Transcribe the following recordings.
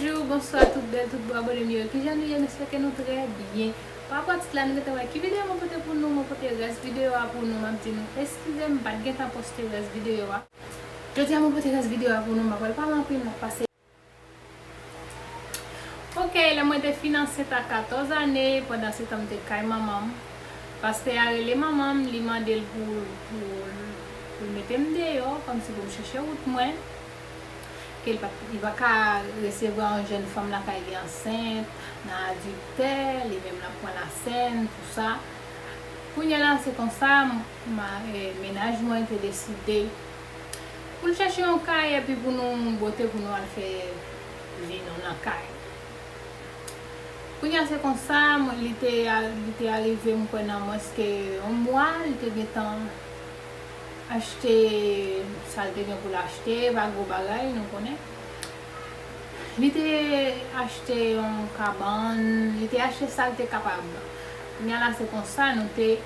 Bonjour, bonsoir tout belle, tout beau, abonné mieux. Que j'en ai, j'espère que nous très bien. Par rapport à cela, nous avons qui vidéo mon pote pour nous, mon pote reste vidéo pour nous, ma petite nous. Excusez-moi, pas de temps poster reste vidéo. Je dis à mon pote reste vidéo pour nous, ma pas m'empêcher de passer. Ok, la moi de financer à 14 années pendant ce temps de caille maman. Parce que les mamans lui demandent pour mettre dehors comme si vous cherchez route moi. Il va recevoir une jeune femme là qui est enceinte, dans adultère, il même la prend la scène, tout ça. Pour y aller, c'est comme ça, le ménage moi été décidé pour chercher un caille et puis pour nous botter pour nous faire vivre dans le caille. Pour y aller, c'est comme ça, il était arrivé dans un mois, il était temps acheter ça pour l'acheter va gros bagaille nous connaît il était acheté un cabane il était acheté ça il était capable mais là c'est comme ça nous était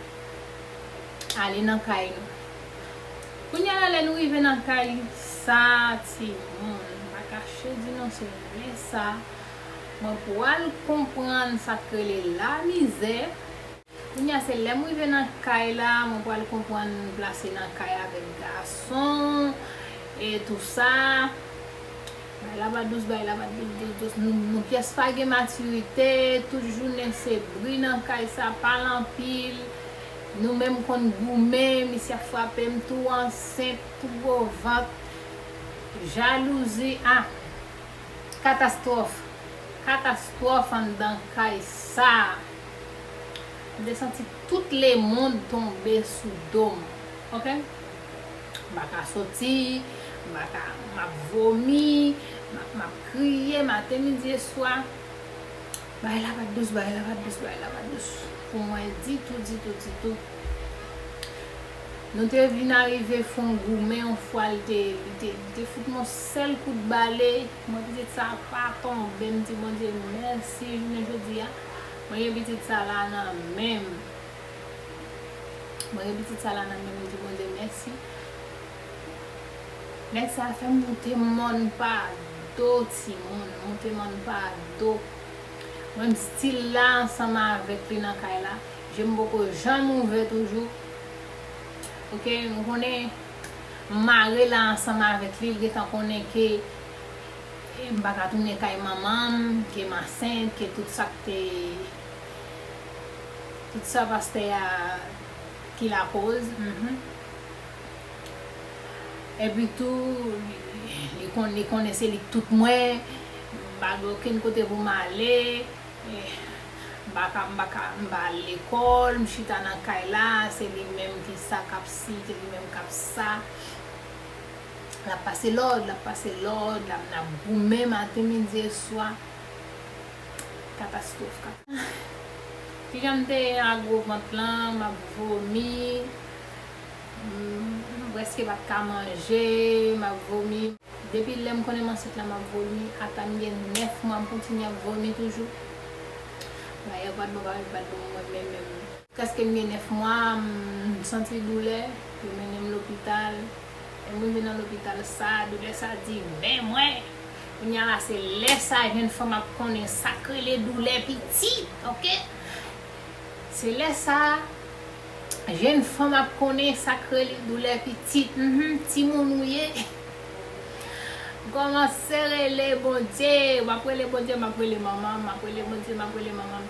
aller dans caille nous pour y aller nous arriver dans caille ça ti pas cacher dit non c'est ça moi pour comprendre ça que la misère. C'est là où je vais dans le caille là, je vais comprendre placer dans le caille avec le garçon et tout ça. Là-bas douce, nous pièces pas de maturité, toute journée c'est bruit dans le caille, ça parle en pile. Nous-mêmes qu'on gourmet, mais ça frappe tout enceinte, tout beau ventre. Jalousie, catastrophe en dans le caille ça. J'ai senti tout le monde tomber sous dôme. Ok? Je sorti, je vomi, je crié, matin, midi et soir. Bah, là, va douce. Pour moi, dit tout. Nous sommes venus arriver, font gourmet, on fois, il fout mon seul coup de balai. Moi, je dis ça pas tomber, je dis, mon Dieu, merci, je dis. Moi, je dis ça là, même. Moi, je dis ça là, même, je dis, mon Dieu, merci. Mais ça fait monter mon pas d'eau, monter mon pas d'eau. Même style là, ensemble avec lui dans la là, j'aime beaucoup, j'aime ouvert toujours. Ok, on connaît marrer là ensemble avec lui, il est en connaît que je vais tourner avec maman, que ma sainte, que tout ça parce que qui la cause. Et puis tout, il connaissait tout moi, aucun côté pour m'aller. Je vais à l'école, je suis dans la caille, c'est lui-même qui ça, c'est lui-même qui ça. La passer l'ordre, la boumé matin, midi et soir. Catastrophe. Si j'étais à gros ventre là, je vomi, presque pas de manger, je vomi. Depuis que je connais mon site là, je vomi. Attends, 9 mois, je continue à vomir toujours. Il n'y a pas de moi-même. Qu'est-ce que j'ai 9 mois, je sens douleur, je mène à l'hôpital. Et je vais dans l'hôpital, ça, douleur, ça dit, mais moi, c'est là, ça, une femme qui connaît sacré les douleurs petites, ok? C'est là, ça, j'ai une femme qui connaît sacré les douleurs petites, petit mounouye. Comment serrer les bon Dieu, m'appelle les bon Dieu, m'appelle les mamans, m'appelle les bon Dieu, m'appelle les mamans.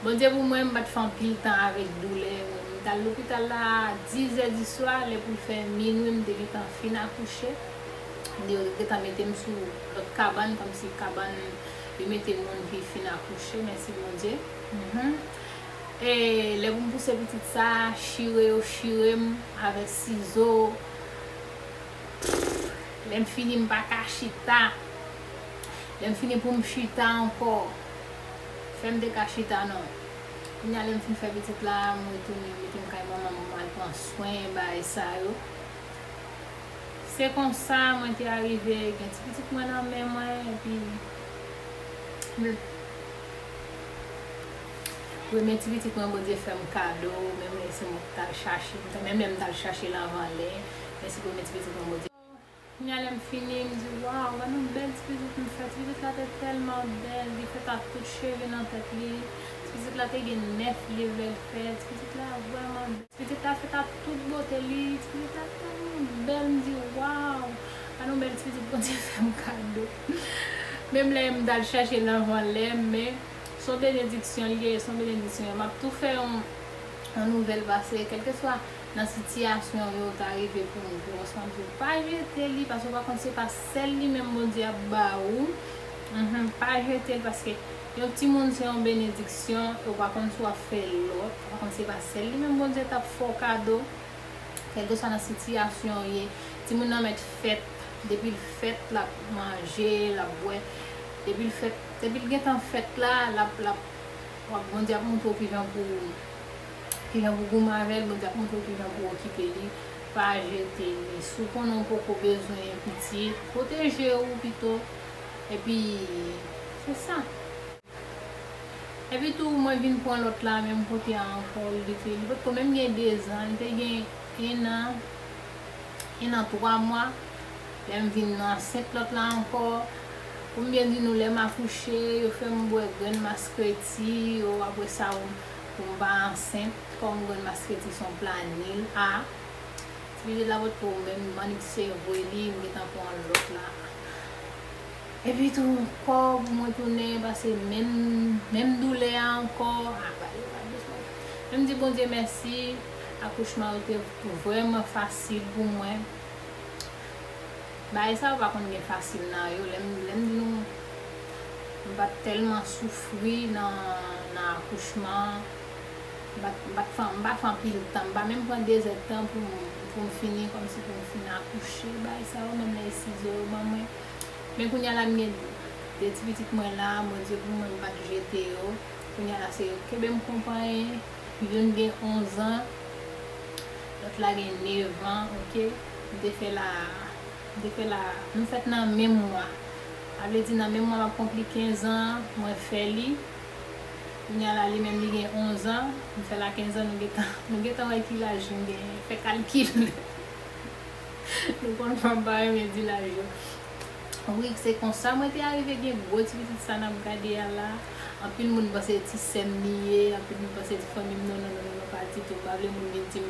Bon Dieu, pour moi, je vais faire pile temps avec douleur. Dans l'hôpital là, 10h du soir, pour faire minuit, je vais fin à coucher. Je vais mettre sur l'autre cabane, comme si cabane, je mettais mon vie fin à coucher, merci mon Dieu. Et les bons pousser petit ça, chirer avec ciseaux. Je finis pas cachita. Je finis pour me chita encore. Femme de cachita non. Je finis faire petit là, je tourne, maman prend soin bah ça yo. C'est comme ça moi t'es arrivé, petit moi dans même moi et puis oui, mais tu dis que moi Dieu fait un cadeau, même laisser moi chercher, même d'aller chercher l'avant là. Merci pour mes petits moi Dieu. Mwen alè m fini, m di, waw, wè nou bel ti pizit m fè. Ti pizit la te telman bel, li fèt a tout cheve nan tèt li. Ti pizit la te gen 9 level fèt. Ti pizit la vwèman bel. Ti pizit la fèt a tout bote li. Ti pizit la telman bel, m di, waw. Wè nou bel ti pizit bon ti fè m kado. Mèm lè m dal chache l'anvan lè, mè son benediksyon liye, son benediksyon. M ap tou fè an nouvel basè, kelke swa nan sityasyon yo t'arive pou mwen seman di pa jete li, paske pa kon se pa sel li men moun di ap ba ou, pa jete li, paske yon ti moun se yon benediksyon, yo pa kon sou a fe lot, pa kon se pa sel li men moun di tap fo kado, kelke sa nan sityasyon ye, ti moun nan met fèt, depi l fèt la manje, la bwe, depi l fèt, depi l gen tan fèt la, wap moun di ap moun tou ki jan pou ki jan pou goumavel, bon diak moun tou ki jan pou okipe li, pa jete li. Sou konon pou ko bezwen piti, proteje ou pito, epi, se sa. Epi tou mwen vin pou an lot la, menm kote ankol, li pot kon menm gen 2 an, te gen 1 an 3 mwa, lem vin nan 7 lot la ankor, pou mwen di nou lem afouche, yo fe mbwe gwen maskreti, yo apwe sa ou, pou mba ansen, kon mwen maskreti son planil, ti vide la vot pou mwen manik se vwe li, mwen getan pou an lot la. E pi tou, kon mwen toune, base men doule ankon, mwen di bon Dieu merci, akouchman ou te vremen fasil pou mwen. Ba e sa pa kon gen fasil nan yo, lem di nou, mwen bat telman soufri nan akouchman, mba fan pil tan, mba menm pran 2 tan pou m fini, kom si pou m fini akouche, ba e sa ou menm la 6 ou, men koun ya la mwen de ti pitit mwen la, mwen di pou mwen bat jete yo, koun ya la se yo kebe m kompanye, yon gen 11 an, lot la gen 9 an, ok, de fe la, nou fet nan memwa, avle di nan memwa mwen kompli 15 an, mwen fe li, koun ya la li menm li gen 11 an, mwen fe la 15 an nou getan wè ki la jen gen, fe kalkil. Nou kon fwa mba yon di la jen. Oui, se kon sa, mwen te arrive gen gwo ti pitit sa nan gade ya la, anpil moun base ti sem niye, anpil moun base ti famim non, pati tou, bable moun gen ti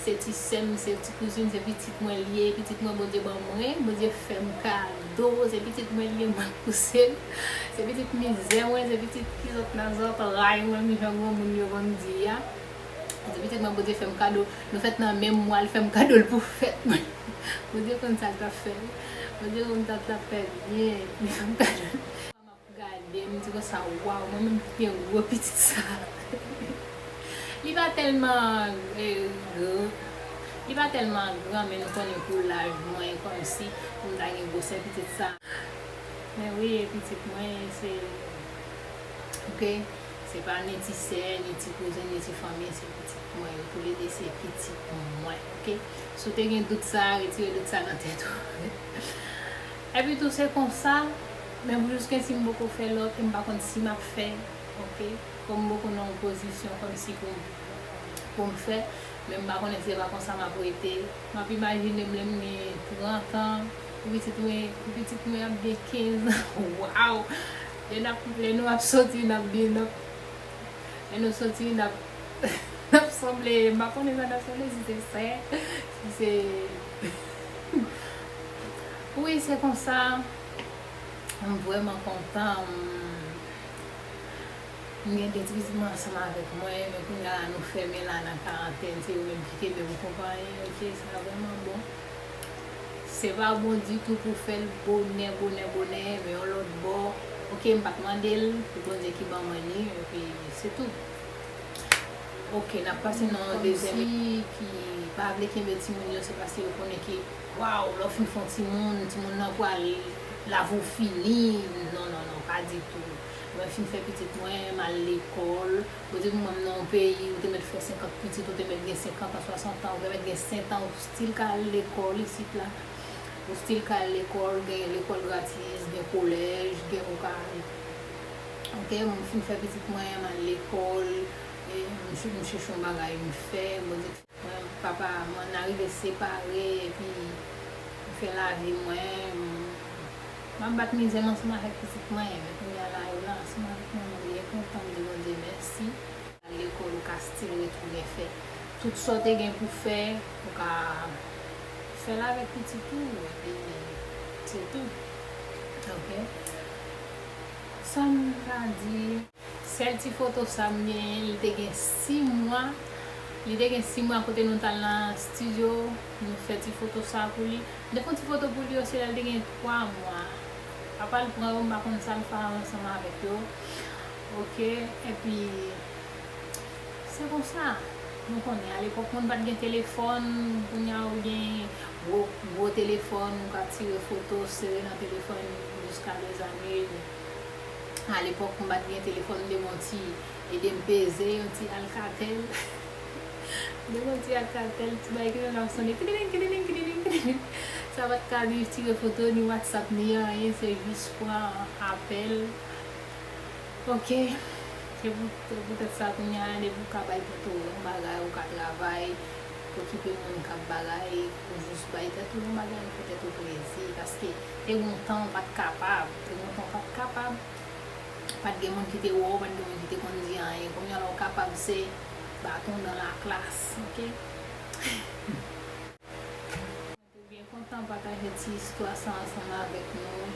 se ti sem, se ti kouzine, se pitit mwen liye, pitit mwen bodye ban mwen, bodye fem kado, se pitit mwen liye mwen kousel, se pitit mize mwen, se pitit kizot nan zot ray mwen, mi jangou moun yo ban di ya, se pitit mwen bodye fem kado, nou fet nan men mwal fem kado l pou fet mwen, bodye kon sa ta fel, bodye kon ta fel, mi fem kado. Gade, mwen di ko sa waw, mwen mwen pipi yon gwo pitit sa. Li pa telman gran, men nou konen pou laj mwen kon si, mwen da gen gwo se pitit sa. Men oui, pitit mwen, se, ok, se pa ne ti se, ne ti kouzen, ne ti fami, se pitit mwen, pou le de se pitit mwen, ok. Sou te gen dout sa, retire dout sa nan tetou. E pi tout se kon sa, men pou jusqu'en si mbo ko fè lot, mba kon si map fè, ok, kon mbo kon nan posisyon kon si pou m fè, men mba kon se va kon sa map wete, map imagine mlem me 30 an, pou pitit mwen ap de 15 an, waw, le nou ap soti nap de nap, le nou soti nap, nap somble, mba kon e zan ap somble si se se, si se, oui, se kon sa, I'm vreman kontan, mwen gen detriziman ansama avek mwen, men koun la nou feme la nan karantene, se yo men pike de mwen kompanyen, ok, sa vreman bon. Se va bon di tout pou fel bonè, men yon lot bo, ok, mpak mandel, pou bon de ki ban mani, epi se tout. Ok, nap pase nan dezemi, ki pa avle ki mbe timoun yo, se pase yo konen ki, waw, lo fin fon timoun nan kwa la vou fini, non, pa di tout. Mwen fin fè pitit mwen, mal l'ekol, ou di mwen nan peyi, ou te met fè 50 pitit, ou te met gen 50 a 60 an, ou te met gen 5 an, ou stil ka l'ekol, isit la. Ou stil ka l'ekol, gen l'ekol gratis, gen kolej, gen okal. Ok, mwen fin fè pitit mwen, mal l'ekol, mwen chèchon bagay mwen fè, mwen di, papa, mwen arrive separe, epi, fait la vie moi. Je vais mise ensemble avec petit moi, mais quand il y a là, il est ensemble avec moi, je suis content de dire merci. À l'école, au Castille, tout bien fait. Tout ce que tu as pour faire, pour faire là avec petit tout, et puis c'est tout. Ok? Ça m'a dit, cette photo, ça m'a dit, il y a 6 mois. Il y a 6 mois côté nous dans le studio, nous faisons des photos ça pour lui. Des photos pour lui aussi, il y a 3 mois. Papa le prend, on va comme ça le faire ensemble avec eux. Ok, et puis c'est comme ça. Donc on est à l'époque, on n'a pas de téléphone, on a bien gros téléphone, on a tiré photos, serré dans le téléphone jusqu'à des années. À l'époque, on n'a pas de téléphone, de mon petit et de me peser, un petit Alcatel. De mon petit Alcatel, tu vas écrire dans le sonner. Ça va te caler tirer photo ni WhatsApp ni rien, c'est juste pour un appel. Ok, c'est peut-être ça qu'on a des bouts à bailler pour tout le bagage ou qu'à travail, pour occuper mon bagage, pour juste bailler tout le bagage peut-être au plaisir parce que t'es longtemps pas capable, pas de monde qui t'est haut, pas de monde qui t'est conduit rien, comme on est capable c'est bâton dans la classe, ok? Content de partager cette histoire ensemble avec nous.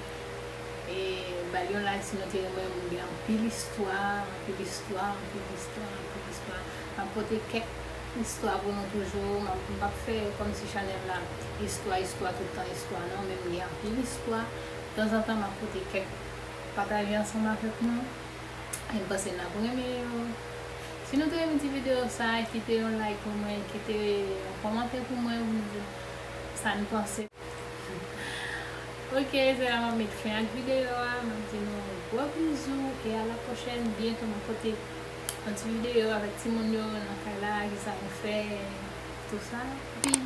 Et Balion là, si nous avons bien pile histoire. Apporter quelques histoires pour nous toujours. Je ne vais pas faire comme si Chanel là, histoire, tout le temps, histoire. Non, même il y a pile histoire. De temps en temps, je vais quelques partager ensemble avec nous. Et passer là pour aimer. Si nous avons une petite vidéo, ça, quittez un like pour moi, quittez un commentaire pour moi. Ça nous pense. Ok, c'est la maman qui fait une vidéo. Je vous dis un gros bisou et à la prochaine. Bientôt, mon côté, une petite vidéo avec Timono, Nakala, qui ça nous fait tout ça. Puis,